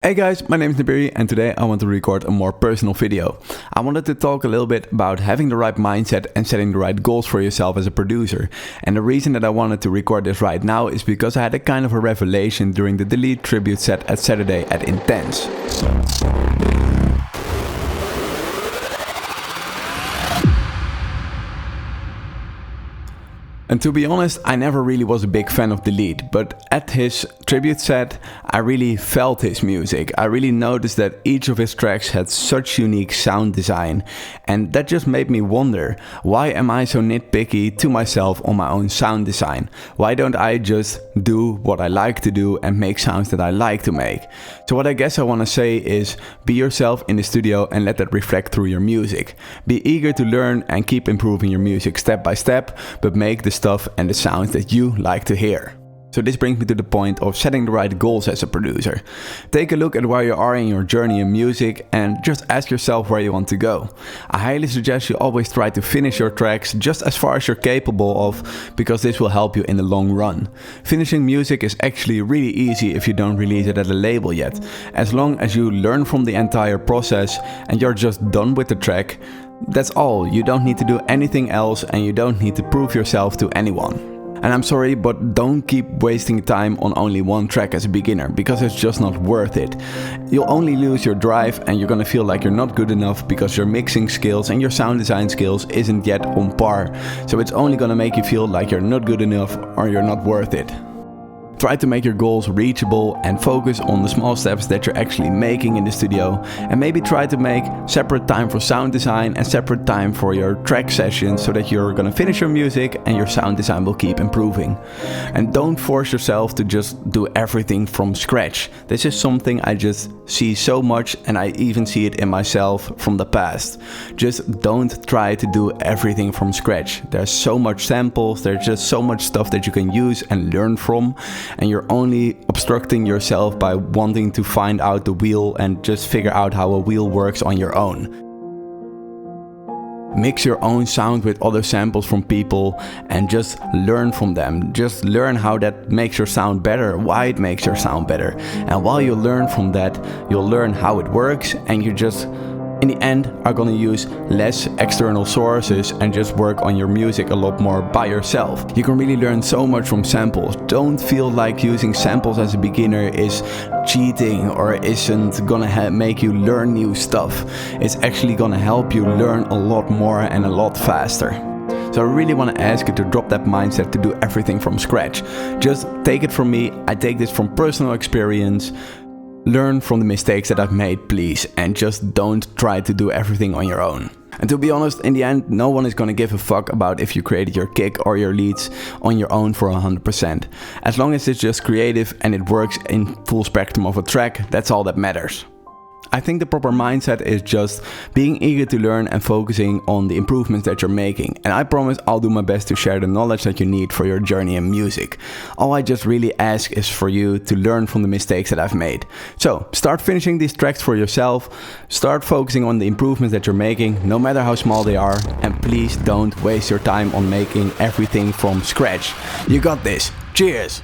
Hey guys, my name is Nabiri and today I want to record a more personal video. I wanted to talk a little bit about having the right mindset and setting the right goals for yourself as a producer. And the reason that I wanted to record this right now is because I had a kind of a revelation during the Delete tribute set at Saturday at Intens. And to be honest, I never really was a big fan of Delete, but at his tribute set, I really felt his music. I really noticed that each of his tracks had such unique sound design, and that just made me wonder, why am I so nitpicky to myself on my own sound design? Why don't I just do what I like to do and make sounds that I like to make? So what I guess I want to say is, be yourself in the studio and let that reflect through your music. Be eager to learn and keep improving your music step by step, but make the stuff and the sounds that you like to hear. So this brings me to the point of setting the right goals as a producer. Take a look at where you are in your journey in music and just ask yourself where you want to go. I highly suggest you always try to finish your tracks just as far as you're capable of, because this will help you in the long run. Finishing music is actually really easy if you don't release it at a label yet. As long as you learn from the entire process and you're just done with the track, that's all. You don't need to do anything else and you don't need to prove yourself to anyone. And I'm sorry, but don't keep wasting time on only one track as a beginner, because it's just not worth it. You'll only lose your drive and you're gonna feel like you're not good enough because your mixing skills and your sound design skills isn't yet on par. So it's only gonna make you feel like you're not good enough or you're not worth it. Try to make your goals reachable and focus on the small steps that you're actually making in the studio, and maybe try to make separate time for sound design and separate time for your track sessions so that you're gonna finish your music and your sound design will keep improving. And don't force yourself to just do everything from scratch. This is something I just see so much, and I even see it in myself from the past. Just don't try to do everything from scratch. There's so much samples, there's just so much stuff that you can use and learn from. And you're only obstructing yourself by wanting to find out the wheel and just figure out how a wheel works on your own. Mix your own sound with other samples from people and just learn from them. Just learn how that makes your sound better, why it makes your sound better. And while you learn from that, you'll learn how it works, and you just in the end are gonna use less external sources and just work on your music a lot more by yourself. You can really learn so much from samples. Don't feel like using samples as a beginner is cheating or isn't gonna make you learn new stuff. It's actually gonna help you learn a lot more and a lot faster. So I really want to ask you to drop that mindset to do everything from scratch. Just take it from me, I take this from personal experience. Learn from the mistakes that I've made, please, and just don't try to do everything on your own. And to be honest, in the end, no one is gonna give a fuck about if you created your kick or your leads on your own for 100%. As long as it's just creative and it works in full spectrum of a track, that's all that matters. I think the proper mindset is just being eager to learn and focusing on the improvements that you're making. And I promise I'll do my best to share the knowledge that you need for your journey in music. All I just really ask is for you to learn from the mistakes that I've made. So start finishing these tracks for yourself. Start focusing on the improvements that you're making, no matter how small they are. And please don't waste your time on making everything from scratch. You got this. Cheers!